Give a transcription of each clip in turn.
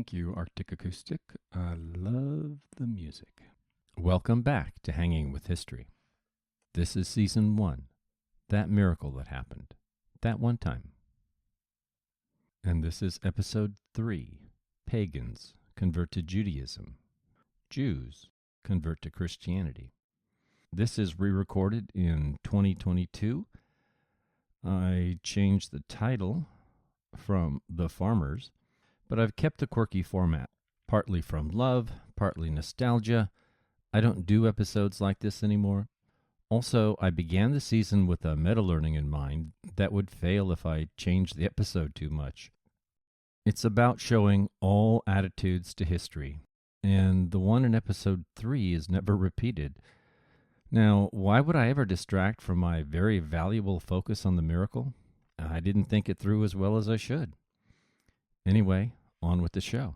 Thank you, Arctic Acoustic. I love the music. Welcome back to Hanging with History. This is Season 1, That Miracle That Happened, That One Time. And this is Episode 3, Pagans Convert to Judaism. Jews Convert to Christianity. This is re-recorded in 2022. I changed the title from The Farmers, but I've kept the quirky format, partly from love, partly nostalgia. I don't do episodes like this anymore. Also, I began the season with a meta-learning in mind that would fail if I changed the episode too much. It's about showing all attitudes to history, and the one in episode 3 is never repeated. Now, why would I ever distract from my very valuable focus on the miracle? I didn't think it through as well as I should. Anyway, on with the show.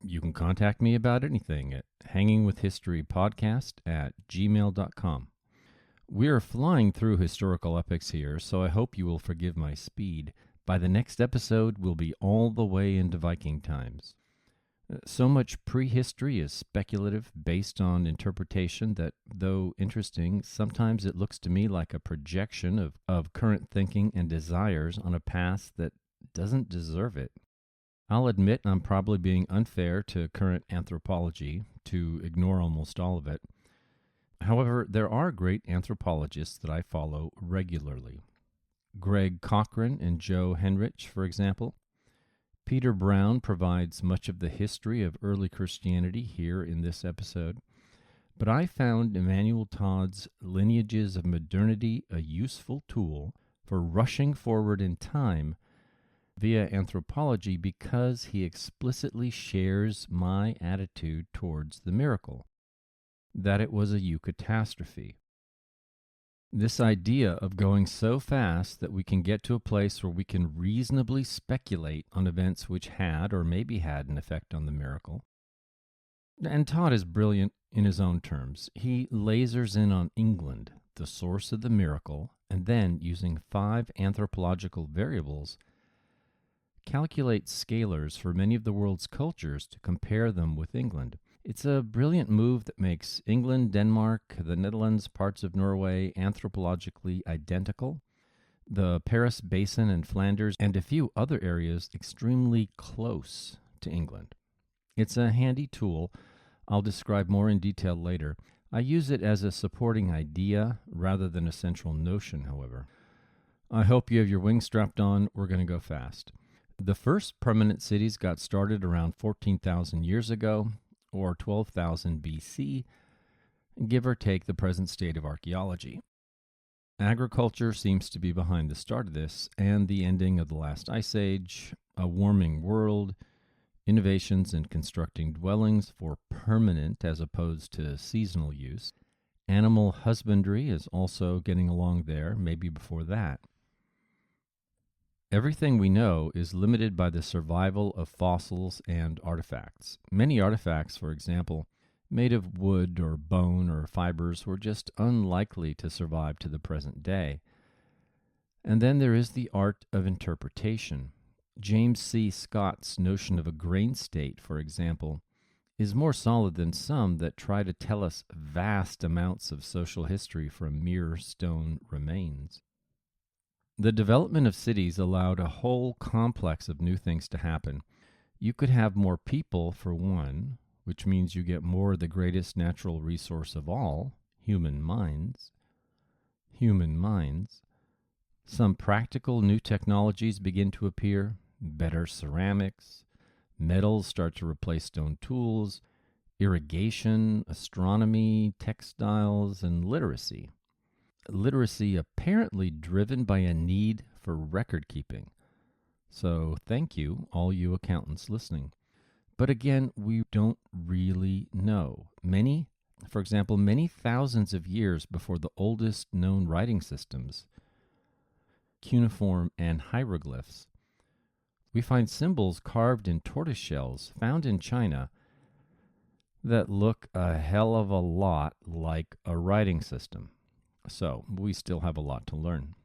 You can contact me about anything at hangingwithhistorypodcast@gmail.com. We are flying through historical epics here, so I hope you will forgive my speed. By the next episode, we'll be all the way into Viking times. So much prehistory is speculative, based on interpretation that, though interesting, sometimes it looks to me like a projection of current thinking and desires on a past that doesn't deserve it. I'll admit I'm probably being unfair to current anthropology to ignore almost all of it. However, there are great anthropologists that I follow regularly. Greg Cochran and Joe Henrich, for example. Peter Brown provides much of the history of early Christianity here in this episode. But I found Emmanuel Todd's Lineages of Modernity a useful tool for rushing forward in time via anthropology because he explicitly shares my attitude towards the miracle, that it was a eucatastrophe. This idea of going so fast that we can get to a place where we can reasonably speculate on events which had or maybe had an effect on the miracle. And Todd is brilliant in his own terms. He lasers in on England, the source of the miracle, and then, using 5 anthropological variables, calculates scalars for many of the world's cultures to compare them with England. It's a brilliant move that makes England, Denmark, the Netherlands, parts of Norway anthropologically identical, the Paris Basin and Flanders, and a few other areas extremely close to England. It's a handy tool. I'll describe more in detail later. I use it as a supporting idea rather than a central notion, however. I hope you have your wings strapped on. We're going to go fast. The first permanent cities got started around 14,000 years ago, or 12,000 BC, give or take the present state of archaeology. Agriculture seems to be behind the start of this, and the ending of the last ice age, a warming world, innovations in constructing dwellings for permanent as opposed to seasonal use. Animal husbandry is also getting along there, maybe before that. Everything we know is limited by the survival of fossils and artifacts. Many artifacts, for example, made of wood or bone or fibers were just unlikely to survive to the present day. And then there is the art of interpretation. James C. Scott's notion of a grain state, for example, is more solid than some that try to tell us vast amounts of social history from mere stone remains. The development of cities allowed a whole complex of new things to happen. You could have more people, for one, which means you get more of the greatest natural resource of all, human minds. Human minds. Some practical new technologies begin to appear, better ceramics, metals start to replace stone tools, irrigation, astronomy, textiles, and literacy. Literacy apparently driven by a need for record keeping. So thank you, all you accountants listening. But again, we don't really know. For example, many thousands of years before the oldest known writing systems, cuneiform and hieroglyphs, we find symbols carved in tortoise shells found in China that look a hell of a lot like a writing system. So we still have a lot to learn.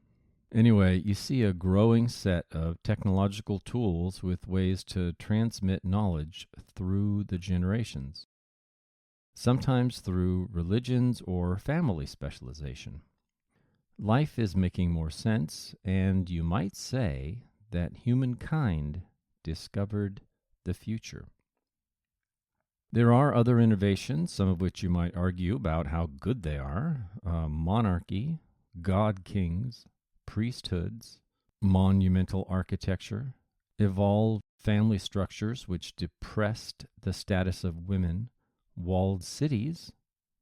Anyway, you see a growing set of technological tools with ways to transmit knowledge through the generations, sometimes through religions or family specialization. Life is making more sense, and you might say that humankind discovered the future. There are other innovations, some of which you might argue about how good they are: monarchy, god kings, priesthoods, monumental architecture, evolved family structures which depressed the status of women, walled cities,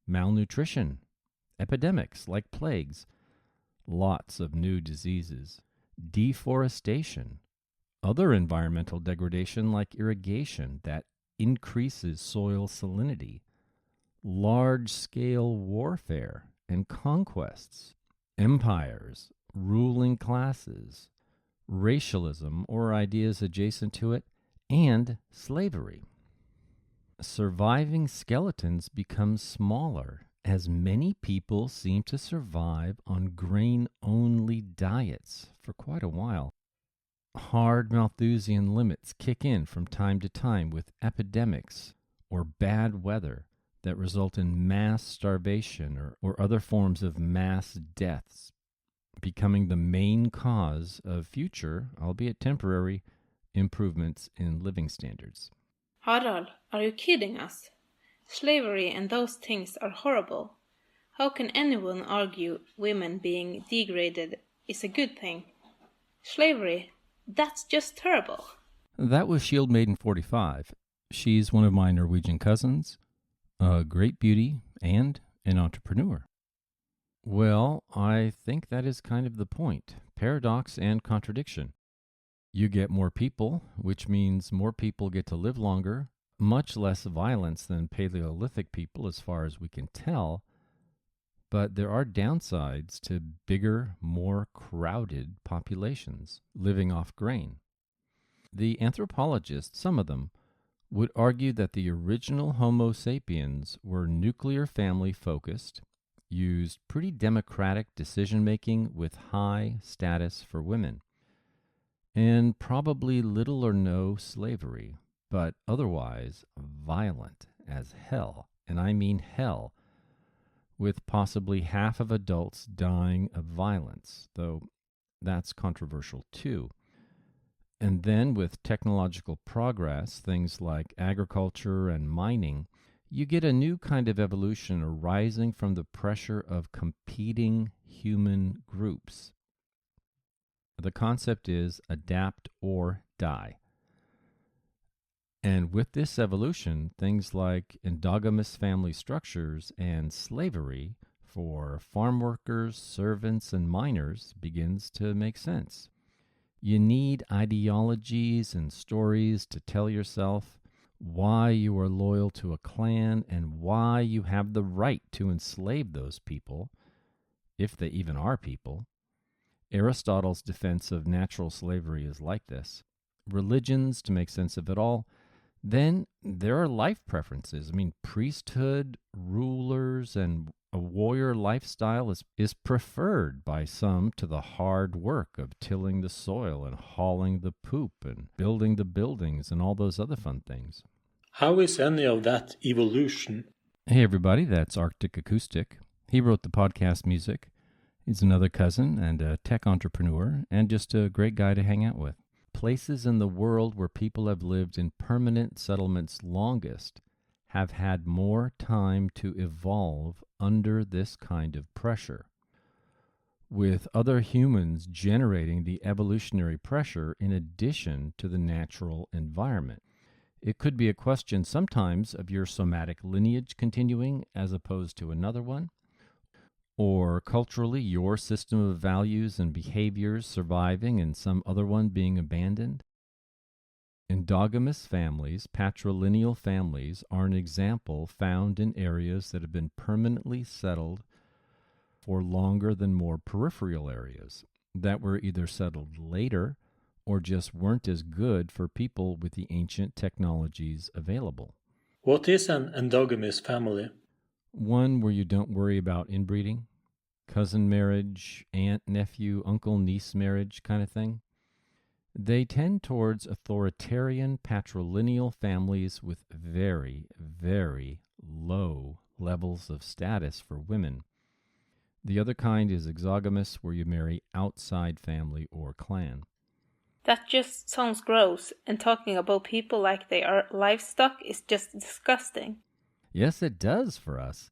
malnutrition, epidemics like plagues, lots of new diseases, deforestation, other environmental degradation like irrigation that increases soil salinity, large-scale warfare and conquests, empires, ruling classes, racialism or ideas adjacent to it, and slavery. Surviving skeletons become smaller as many people seem to survive on grain-only diets for quite a while. Hard Malthusian limits kick in from time to time with epidemics or bad weather that result in mass starvation or other forms of mass deaths, becoming the main cause of future, albeit temporary, improvements in living standards. Harald, are you kidding us? Slavery and those things are horrible. How can anyone argue women being degraded is a good thing? Slavery, that's just terrible. That was Shield Maiden 45. She's one of my Norwegian cousins, a great beauty, and an entrepreneur. Well, I think that is kind of the point. Paradox and contradiction. You get more people, which means more people get to live longer, much less violence than Paleolithic people as far as we can tell, but there are downsides to bigger, more crowded populations living off grain. The anthropologists, some of them, would argue that the original Homo sapiens were nuclear family focused, used pretty democratic decision-making with high status for women, and probably little or no slavery, but otherwise violent as hell, and I mean hell, with possibly half of adults dying of violence, though that's controversial too. And then with technological progress, things like agriculture and mining, you get a new kind of evolution arising from the pressure of competing human groups. The concept is adapt or die. And with this evolution, things like endogamous family structures and slavery for farm workers, servants, and miners begins to make sense. You need ideologies and stories to tell yourself why you are loyal to a clan and why you have the right to enslave those people, if they even are people. Aristotle's defense of natural slavery is like this. Religions to make sense of it all. Then there are life preferences. I mean, priesthood, rulers, and a warrior lifestyle is preferred by some to the hard work of tilling the soil and hauling the poop and building the buildings and all those other fun things. How is any of that evolution? Hey everybody, that's Arctic Acoustic. He wrote the podcast music. He's another cousin and a tech entrepreneur and just a great guy to hang out with. Places in the world where people have lived in permanent settlements longest have had more time to evolve under this kind of pressure, with other humans generating the evolutionary pressure in addition to the natural environment. It could be a question sometimes of your somatic lineage continuing as opposed to another one, or culturally your system of values and behaviors surviving and some other one being abandoned. Endogamous families, patrilineal families, are an example found in areas that have been permanently settled for longer than more peripheral areas that were either settled later or just weren't as good for people with the ancient technologies available. What is an endogamous family? One where you don't worry about inbreeding. cousin marriage, aunt, nephew, uncle, niece marriage kind of thing. They tend towards authoritarian patrilineal families with very, very low levels of status for women. The other kind is exogamous, where you marry outside family or clan. That just sounds gross, and talking about people like they are livestock is just disgusting. Yes, it does for us.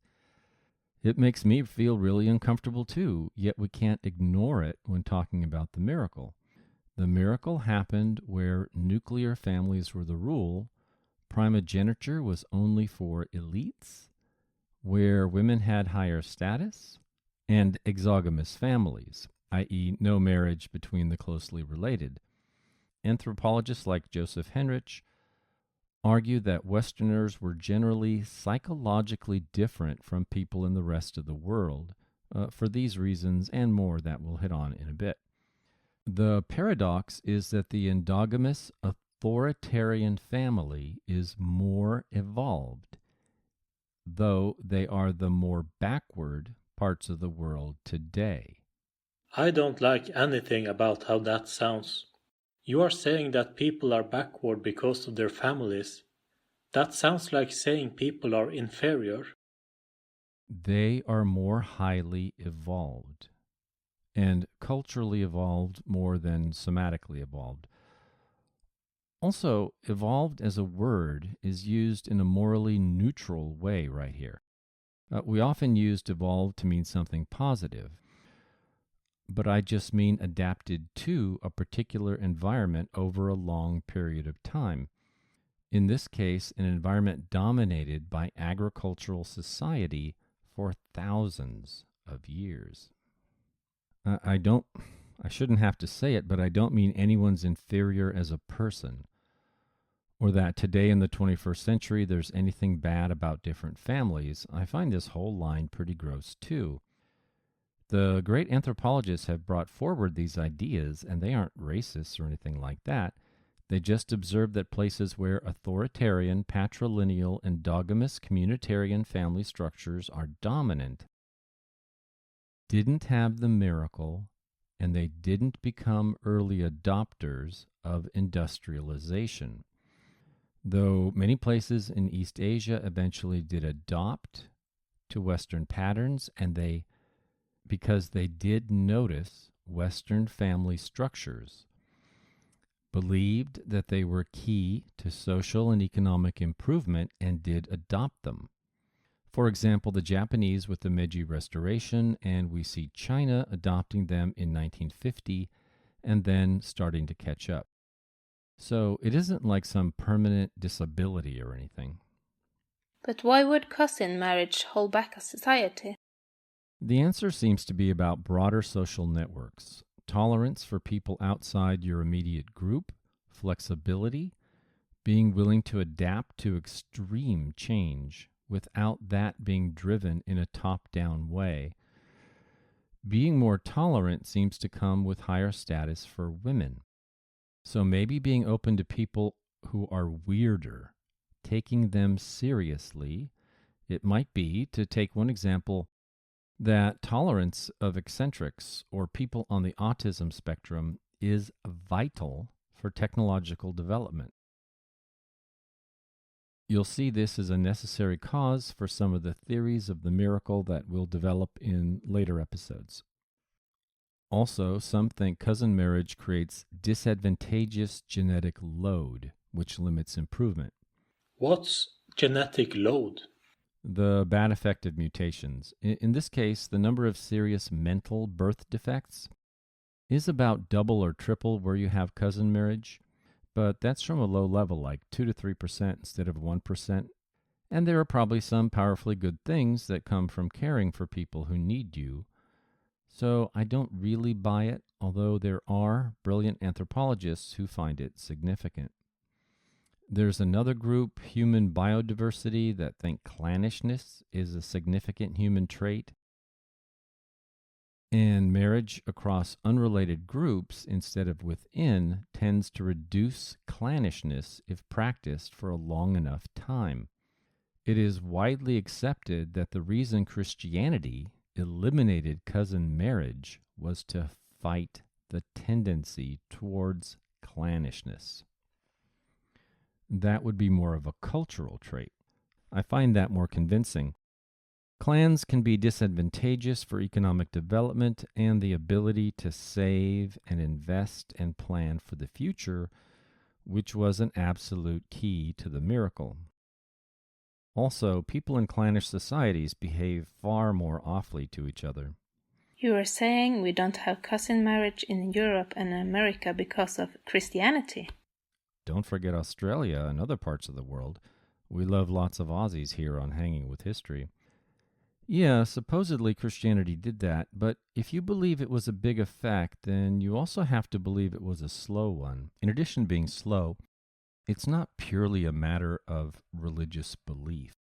It makes me feel really uncomfortable too, yet we can't ignore it when talking about the miracle. The miracle happened where nuclear families were the rule, primogeniture was only for elites, where women had higher status, and exogamous families, i.e., no marriage between the closely related. Anthropologists like Joseph Henrich argue that Westerners were generally psychologically different from people in the rest of the world, for these reasons and more that we'll hit on in a bit. The paradox is that the endogamous authoritarian family is more evolved, though they are the more backward parts of the world today. I don't like anything about how that sounds. You are saying that people are backward because of their families. That sounds like saying people are inferior. They are more highly evolved and culturally evolved more than somatically evolved. Also, evolved as a word is used in a morally neutral way right here. We often use evolved to mean something positive, but I just mean adapted to a particular environment over a long period of time. In this case, an environment dominated by agricultural society for thousands of years. I shouldn't have to say it, but I don't mean anyone's inferior as a person, or that today in the 21st century there's anything bad about different families. I find this whole line pretty gross too. The great anthropologists have brought forward these ideas, and they aren't racist or anything like that. They just observe that places where authoritarian, patrilineal, endogamous, communitarian family structures are dominant didn't have the miracle, and they didn't become early adopters of industrialization. Though many places in East Asia eventually did adopt to Western patterns, and because they did notice Western family structures, believed that they were key to social and economic improvement, and did adopt them. For example, the Japanese with the Meiji Restoration, and we see China adopting them in 1950 and then starting to catch up. So it isn't like some permanent disability or anything. But why would cousin marriage hold back a society? The answer seems to be about broader social networks, tolerance for people outside your immediate group, flexibility, being willing to adapt to extreme change without that being driven in a top-down way. Being more tolerant seems to come with higher status for women. So maybe being open to people who are weirder, taking them seriously, it might be, to take one example, that tolerance of eccentrics or people on the autism spectrum is vital for technological development. You'll see this as a necessary cause for some of the theories of the miracle that we'll develop in later episodes. Also, some think cousin marriage creates disadvantageous genetic load, which limits improvement. What's genetic load? The bad effect of mutations. In this case, the number of serious mental birth defects is about double or triple where you have cousin marriage, but that's from a low level, like 2 to 3% instead of 1%. And there are probably some powerfully good things that come from caring for people who need you. So I don't really buy it, although there are brilliant anthropologists who find it significant. There's another group, human biodiversity, that think clannishness is a significant human trait. And marriage across unrelated groups instead of within tends to reduce clannishness if practiced for a long enough time. It is widely accepted that the reason Christianity eliminated cousin marriage was to fight the tendency towards clannishness. That would be more of a cultural trait. I find that more convincing. Clans can be disadvantageous for economic development and the ability to save and invest and plan for the future, which was an absolute key to the miracle. Also, people in clannish societies behave far more awfully to each other. You are saying we don't have cousin marriage in Europe and America because of Christianity? Don't forget Australia and other parts of the world. We love lots of Aussies here on Hanging with History. Yeah, supposedly Christianity did that, but if you believe it was a big effect, then you also have to believe it was a slow one. In addition to being slow, it's not purely a matter of religious belief.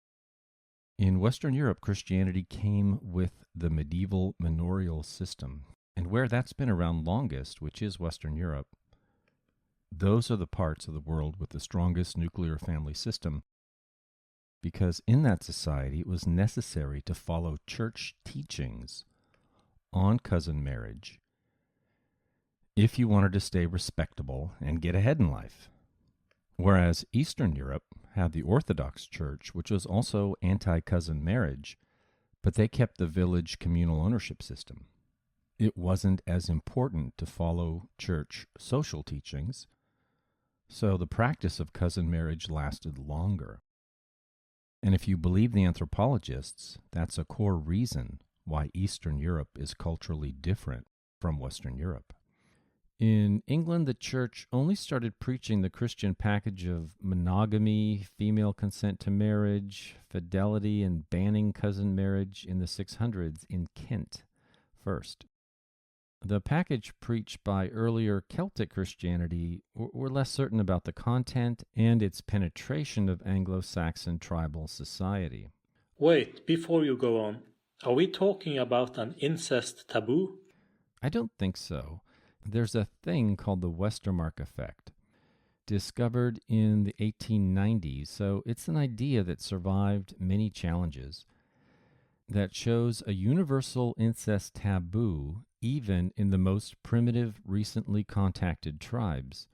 In Western Europe, Christianity came with the medieval manorial system, and where that's been around longest, which is Western Europe, those are the parts of the world with the strongest nuclear family system, because in that society it was necessary to follow church teachings on cousin marriage if you wanted to stay respectable and get ahead in life. Whereas Eastern Europe had the Orthodox Church, which was also anti-cousin marriage, but they kept the village communal ownership system. It wasn't as important to follow church social teachings, so the practice of cousin marriage lasted longer. And if you believe the anthropologists, that's a core reason why Eastern Europe is culturally different from Western Europe. In England, the church only started preaching the Christian package of monogamy, female consent to marriage, fidelity, and banning cousin marriage in the 600s in Kent first. The package preached by earlier Celtic Christianity were less certain about the content and its penetration of Anglo-Saxon tribal society. Wait, before you go on, are we talking about an incest taboo? I don't think so. There's a thing called the Westermarck effect, discovered in the 1890s, so it's an idea that survived many challenges, that shows a universal incest taboo even in the most primitive, recently contacted tribes.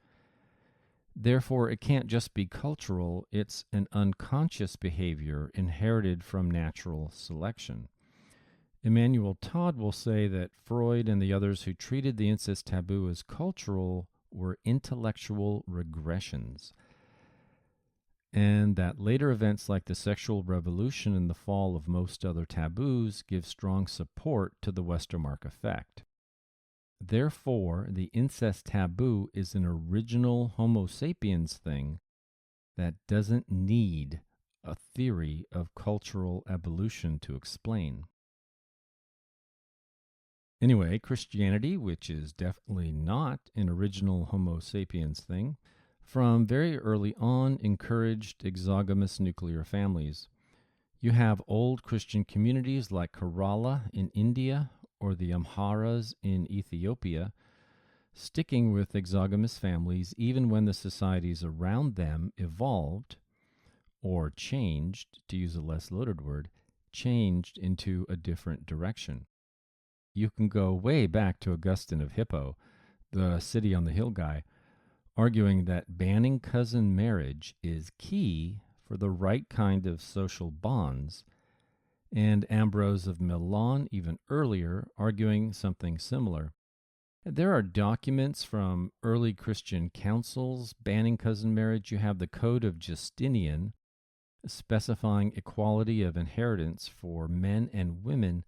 Therefore, it can't just be cultural, it's an unconscious behavior inherited from natural selection. Emmanuel Todd will say that Freud and the others who treated the incest taboo as cultural were intellectual regressions, and that later events like the sexual revolution and the fall of most other taboos give strong support to the Westermarck effect. Therefore, the incest taboo is an original Homo sapiens thing that doesn't need a theory of cultural evolution to explain. Anyway, Christianity, which is definitely not an original Homo sapiens thing, from very early on encouraged exogamous nuclear families. You have old Christian communities like Kerala in India or the Amharas in Ethiopia sticking with exogamous families even when the societies around them evolved or changed, to use a less loaded word, changed into a different direction. You can go way back to Augustine of Hippo, the city on the hill guy, arguing that banning cousin marriage is key for the right kind of social bonds, and Ambrose of Milan even earlier arguing something similar. There are documents from early Christian councils banning cousin marriage. You have the Code of Justinian specifying equality of inheritance for men and women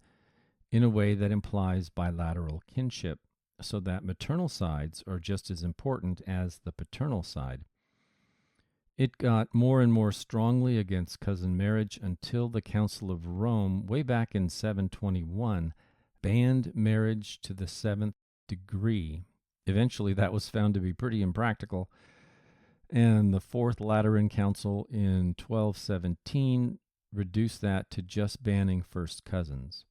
in a way that implies bilateral kinship, so that maternal sides are just as important as the paternal side. It got more and more strongly against cousin marriage until the Council of Rome, way back in 721, banned marriage to the seventh degree. Eventually, that was found to be pretty impractical, and the Fourth Lateran Council in 1217 reduced that to just banning first cousins.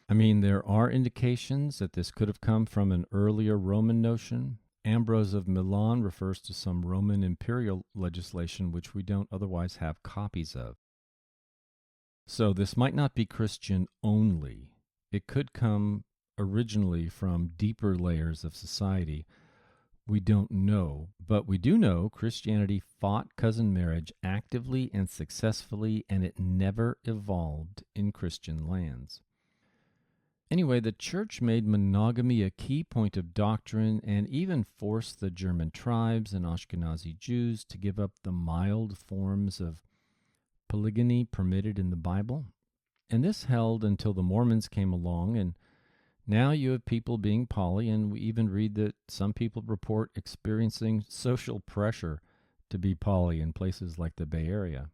I mean, there are indications that this could have come from an earlier Roman notion. Ambrose of Milan refers to some Roman imperial legislation which we don't otherwise have copies of. So this might not be Christian only. It could come originally from deeper layers of society. We don't know, but we do know Christianity fought cousin marriage actively and successfully, and it never evolved in Christian lands. Anyway, the church made monogamy a key point of doctrine and even forced the German tribes and Ashkenazi Jews to give up the mild forms of polygamy permitted in the Bible. And this held until the Mormons came along, and now you have people being poly, and we even read that some people report experiencing social pressure to be poly in places like the Bay Area.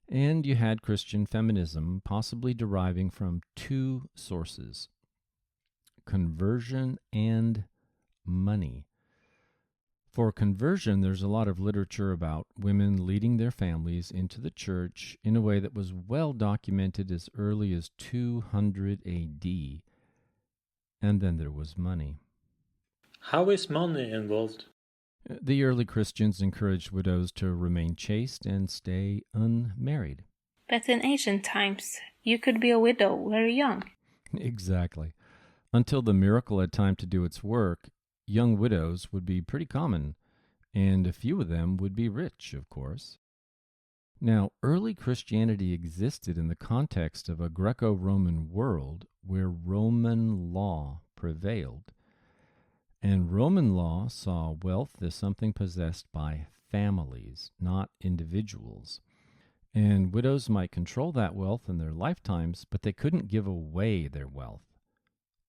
And you had Christian feminism possibly deriving from two sources: conversion and money. For conversion, there's a lot of literature about women leading their families into the church in a way that was well documented as early as 200 AD. And then there was money. How is money involved? The early Christians encouraged widows to remain chaste and stay unmarried. But in ancient times, you could be a widow very young. Exactly. Until the miracle had time to do its work, young widows would be pretty common, and a few of them would be rich, of course. Now, early Christianity existed in the context of a Greco-Roman world where Roman law prevailed. And Roman law saw wealth as something possessed by families, not individuals. And widows might control that wealth in their lifetimes, but they couldn't give away their wealth,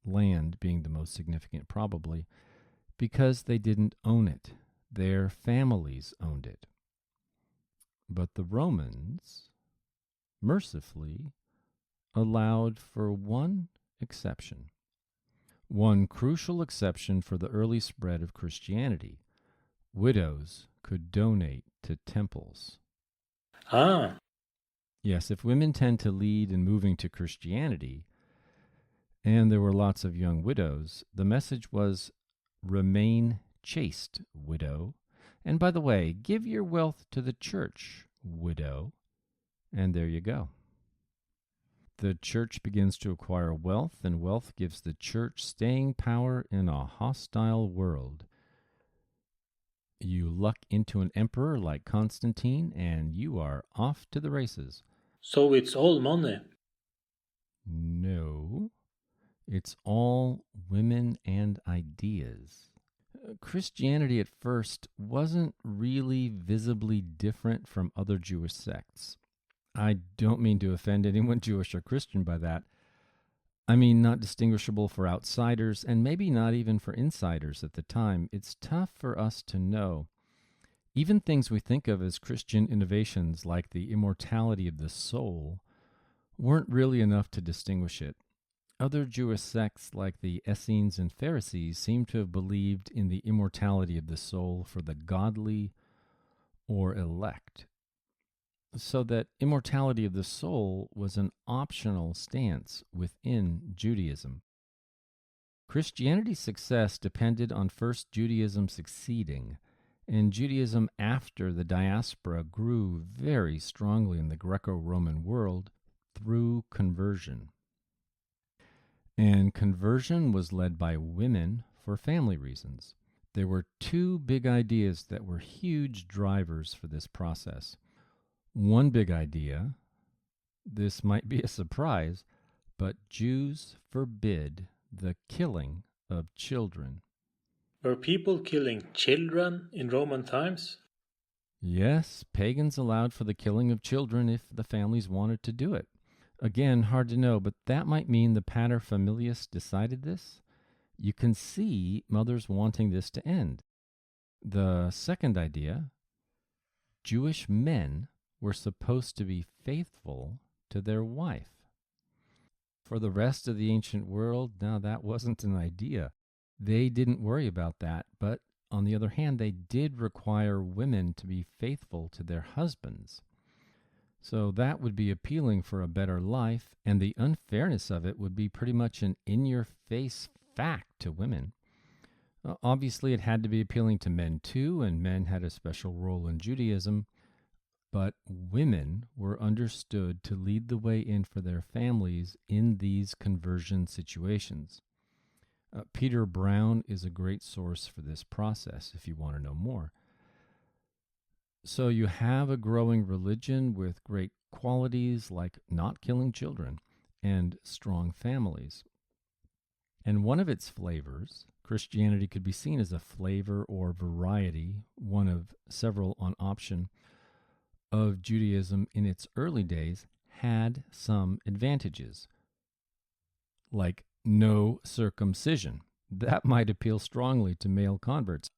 land being the most significant probably, because they didn't own it. Their families owned it. But the Romans, mercifully, allowed for one exception. One crucial exception for the early spread of Christianity: widows could donate to temples. Ah, Yes, if women tend to lead in moving to Christianity, and there were lots of young widows, the message was, remain chaste, widow. And by the way, give your wealth to the church, widow. And there you go. The church begins to acquire wealth, and wealth gives the church staying power in a hostile world. You luck into an emperor like Constantine, and you are off to the races. so it's all money. No, it's all women and ideas. Christianity at first wasn't really visibly different from other Jewish sects. I don't mean to offend anyone Jewish or Christian by that. I mean not distinguishable for outsiders, and maybe not even for insiders at the time. It's tough for us to know. Even things we think of as Christian innovations, like the immortality of the soul, weren't really enough to distinguish it. Other Jewish sects, like the Essenes and Pharisees, seem to have believed in the immortality of the soul for the godly or elect, so that immortality of the soul was an optional stance within Judaism. Christianity's success depended on first Judaism succeeding, and Judaism after the diaspora grew very strongly in the Greco-Roman world through conversion. And conversion was led by women for family reasons. There were two big ideas that were huge drivers for this process. One big idea, this might be a surprise, but Jews forbid the killing of children. Were people killing children in Roman times? Yes, pagans allowed for the killing of children if the families wanted to do it. Again, hard to know, but that might mean the paterfamilias decided this. You can see mothers wanting this to end. The second idea, Jewish men were supposed to be faithful to their wife. For the rest of the ancient world, now that wasn't an idea. They didn't worry about that, but on the other hand, they did require women to be faithful to their husbands. So that would be appealing for a better life, and the unfairness of it would be pretty much an in-your-face fact to women. Obviously, it had to be appealing to men too, and men had a special role in Judaism. but women were understood to lead the way in for their families in these conversion situations. Peter Brown is a great source for this process if you want to know more. So you have a growing religion with great qualities like not killing children and strong families. And one of its flavors, Christianity could be seen as a flavor or variety, one of several on option, of Judaism in its early days, had some advantages, like no circumcision. That might appeal strongly to male converts.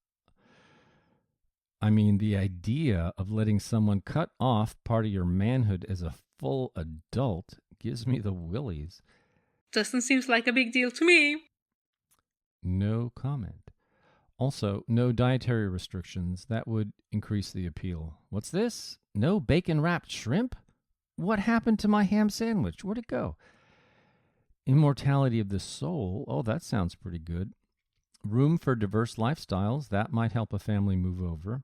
I mean, the idea of letting someone cut off part of your manhood as a full adult gives me the willies. Doesn't seem like a big deal to me. No comment. Also, no dietary restrictions. That would increase the appeal. What's this? No bacon-wrapped shrimp? What happened to my ham sandwich? Where'd it go? Immortality of the soul. Oh, that sounds pretty good. Room for diverse lifestyles. That might help a family move over.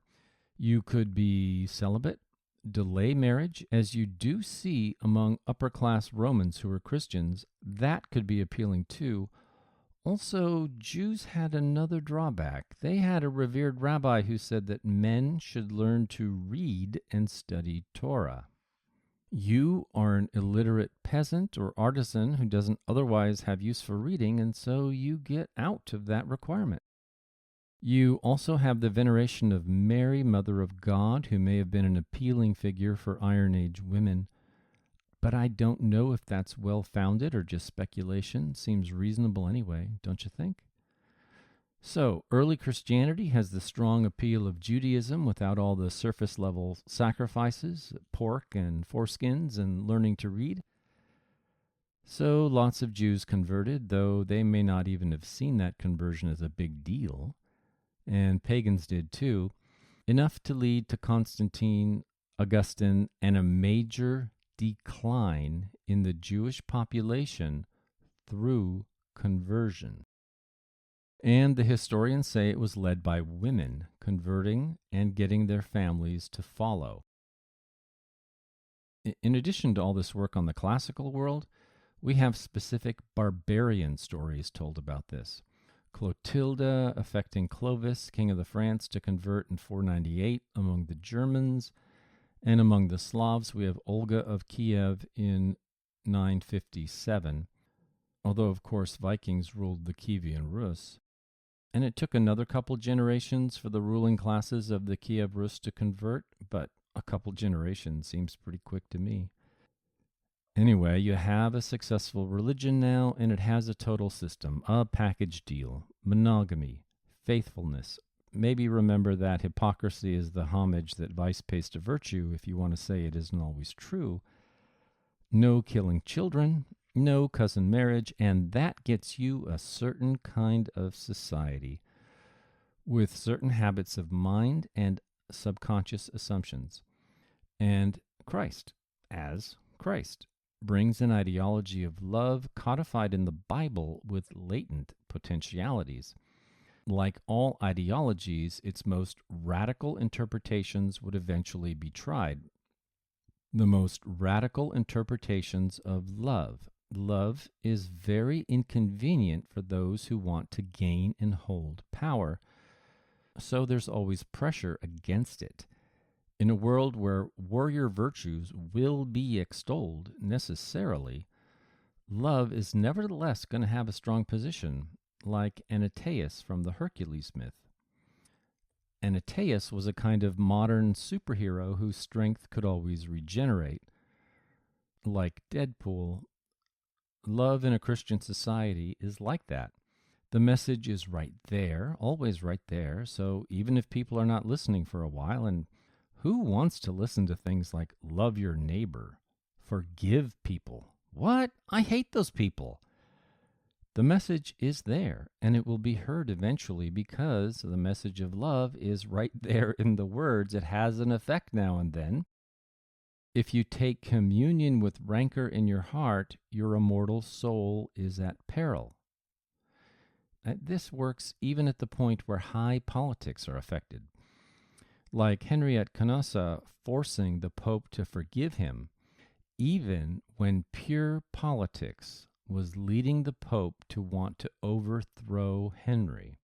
You could be celibate, delay marriage, as you do see among upper-class Romans who are Christians. That could be appealing too. Also, Jews had another drawback. They had a revered rabbi who said that men should learn to read and study Torah. You are an illiterate peasant or artisan who doesn't otherwise have use for reading, and so you get out of that requirement. You also have the veneration of Mary, Mother of God, who may have been an appealing figure for Iron Age women. But I don't know if that's well-founded or just speculation. Seems reasonable anyway, don't you think? So, early Christianity has the strong appeal of Judaism without all the surface-level sacrifices, pork and foreskins, and learning to read. So, lots of Jews converted, though they may not even have seen that conversion as a big deal. And pagans did too. Enough to lead to Constantine, Augustine, and a major decline in the Jewish population through conversion. And the historians say it was led by women converting and getting their families to follow. In addition to all this work on the classical world, we have specific barbarian stories told about this. Clotilda affecting Clovis, king of the Franks, to convert in 498 among the Germans. And among the Slavs, we have Olga of Kiev in 957, although, of course, Vikings ruled the Kievan Rus. And it took another couple generations for the ruling classes of the Kiev Rus to convert, but a couple generations seems pretty quick to me. Anyway, you have a successful religion now, and it has a total system, a package deal, monogamy, faithfulness. Maybe remember that hypocrisy is the homage that vice pays to virtue if you want to say it isn't always true. No killing children, no cousin marriage, and that gets you a certain kind of society with certain habits of mind and subconscious assumptions. And Christ, as Christ, brings an ideology of love codified in the Bible with latent potentialities. Like all ideologies, its most radical interpretations would eventually be tried. The most radical interpretations of love. Love is very inconvenient for those who want to gain and hold power, so there's always pressure against it. In a world where warrior virtues will be extolled necessarily, love is nevertheless going to have a strong position, like Antaeus from the Hercules myth. Antaeus was a kind of modern superhero whose strength could always regenerate. Like Deadpool, love in a Christian society is like that. The message is right there, always right there, so even if people are not listening for a while, and who wants to listen to things like love your neighbor, forgive people? What? I hate those people. The message is there, and it will be heard eventually because the message of love is right there in the words. It has an effect now and then. If you take communion with rancor in your heart, your immortal soul is at peril. This works even at the point where high politics are affected. like Henriette Canossa forcing the Pope to forgive him, even when pure politics was leading the Pope to want to overthrow Henry.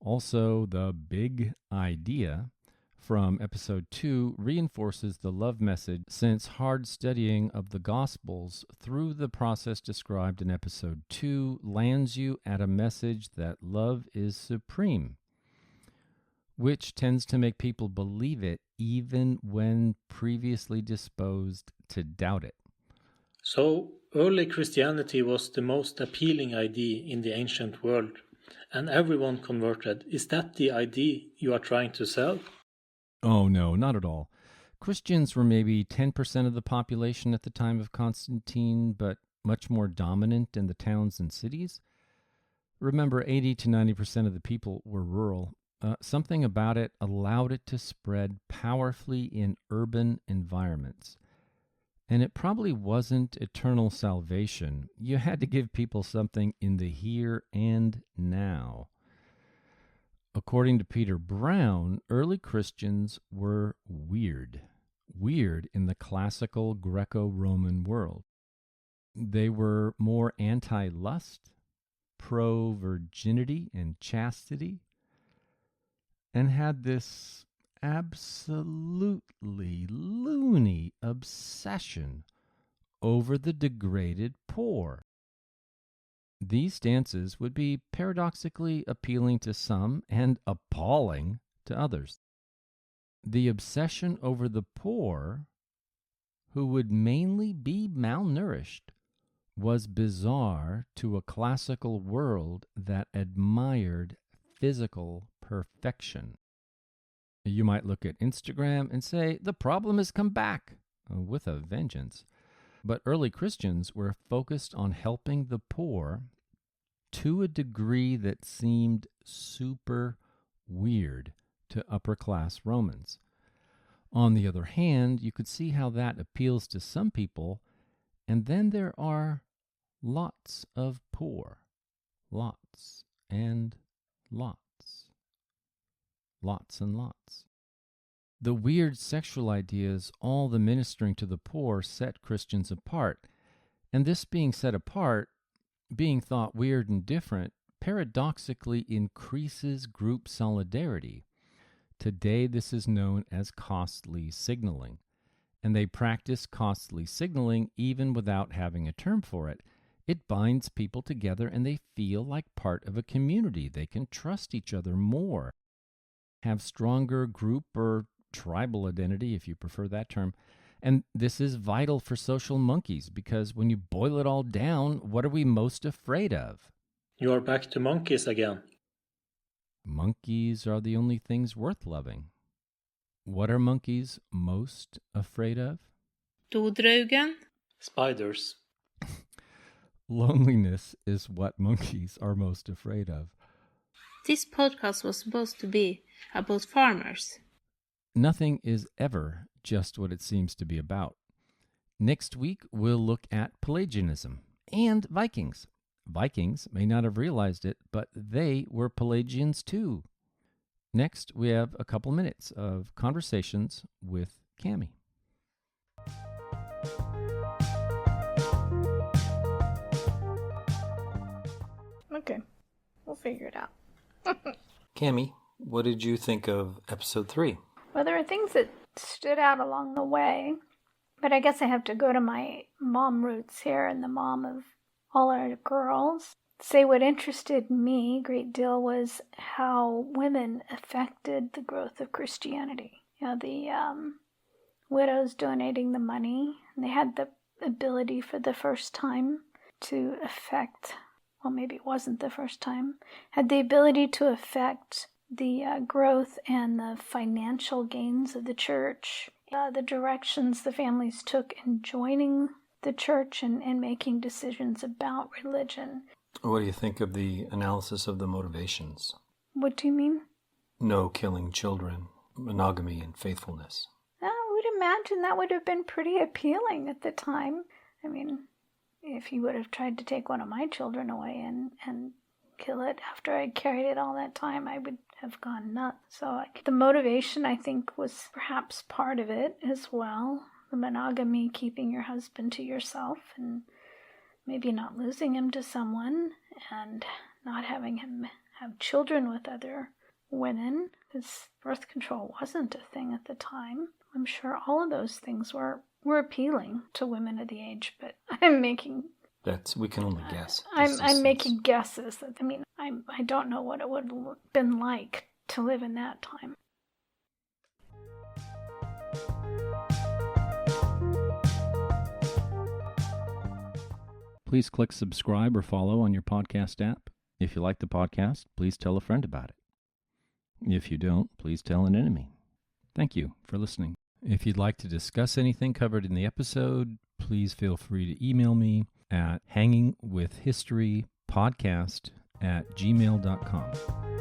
Also, the big idea from episode 2 reinforces the love message, since hard studying of the Gospels through the process described in episode 2 lands you at a message that love is supreme, which tends to make people believe it even when previously disposed to doubt it. So, early Christianity was the most appealing idea in the ancient world, and everyone converted. Is that the idea you are trying to sell? Oh, no, not at all. Christians were maybe 10% of the population at the time of Constantine, but much more dominant in the towns and cities. Remember, 80 to 90% of the people were rural. Something about it allowed it to spread powerfully in urban environments. And it probably wasn't eternal salvation. You had to give people something in the here and now. According to Peter Brown, early Christians were weird in the classical Greco-Roman world. They were more anti-lust, pro-virginity and chastity, and had this absolutely loony obsession over the degraded poor. These stances would be paradoxically appealing to some and appalling to others. The obsession over the poor, who would mainly be malnourished, was bizarre to a classical world that admired physical perfection. You might look at Instagram and say, the problem has come back with a vengeance. But early Christians were focused on helping the poor to a degree that seemed super weird to upper-class Romans. On the other hand, you could see how that appeals to some people, and then there are lots of poor. Lots and lots. Lots and lots. The weird sexual ideas, all the ministering to the poor, set Christians apart. And this being set apart, being thought weird and different, paradoxically increases group solidarity. Today, this is known as costly signaling. And they practice costly signaling even without having a term for it. It binds people together and they feel like part of a community. They can trust each other more, have stronger group or tribal identity, if you prefer that term. And this is vital for social monkeys, because when you boil it all down, what are we most afraid of? You are back to monkeys again. Monkeys are the only things worth loving. What are monkeys most afraid of? Dodreugen. Spiders. Loneliness is what monkeys are most afraid of. This podcast was supposed to be about farmers. Nothing is ever just what it seems to be about. Next week, we'll look at Pelagianism and Vikings. Vikings may not have realized it, but they were Pelagians too. Next, we have a couple minutes of conversations with Cami. Okay, we'll figure it out. Cami, what did you think of episode 3? Well, there are things that stood out along the way, but I guess I have to go to my mom roots here and the mom of all our girls. Say what interested me a great deal was how women affected the growth of Christianity. You know, the widows donating the money, and they had the ability for the first time to affect, well, maybe it wasn't the first time, had the ability to affect the growth and the financial gains of the church, the directions the families took in joining the church and making decisions about religion. What do you think of the analysis of the motivations? What do you mean? No killing children, monogamy, and faithfulness. I would imagine that would have been pretty appealing at the time. I mean, if he would have tried to take one of my children away and kill it after I carried it all that time, I would have gone nuts. So the motivation, I think, was perhaps part of it as well. The monogamy, keeping your husband to yourself and maybe not losing him to someone and not having him have children with other women, because birth control wasn't a thing at the time. I'm sure all of those things were appealing to women of the age, but we can only guess. I'm making guesses. I don't know what it would have been like to live in that time. Please click subscribe or follow on your podcast app. If you like the podcast, please tell a friend about it. If you don't, please tell an enemy. Thank you for listening. If you'd like to discuss anything covered in the episode, please feel free to email me at hangingwithhistorypodcast@gmail.com.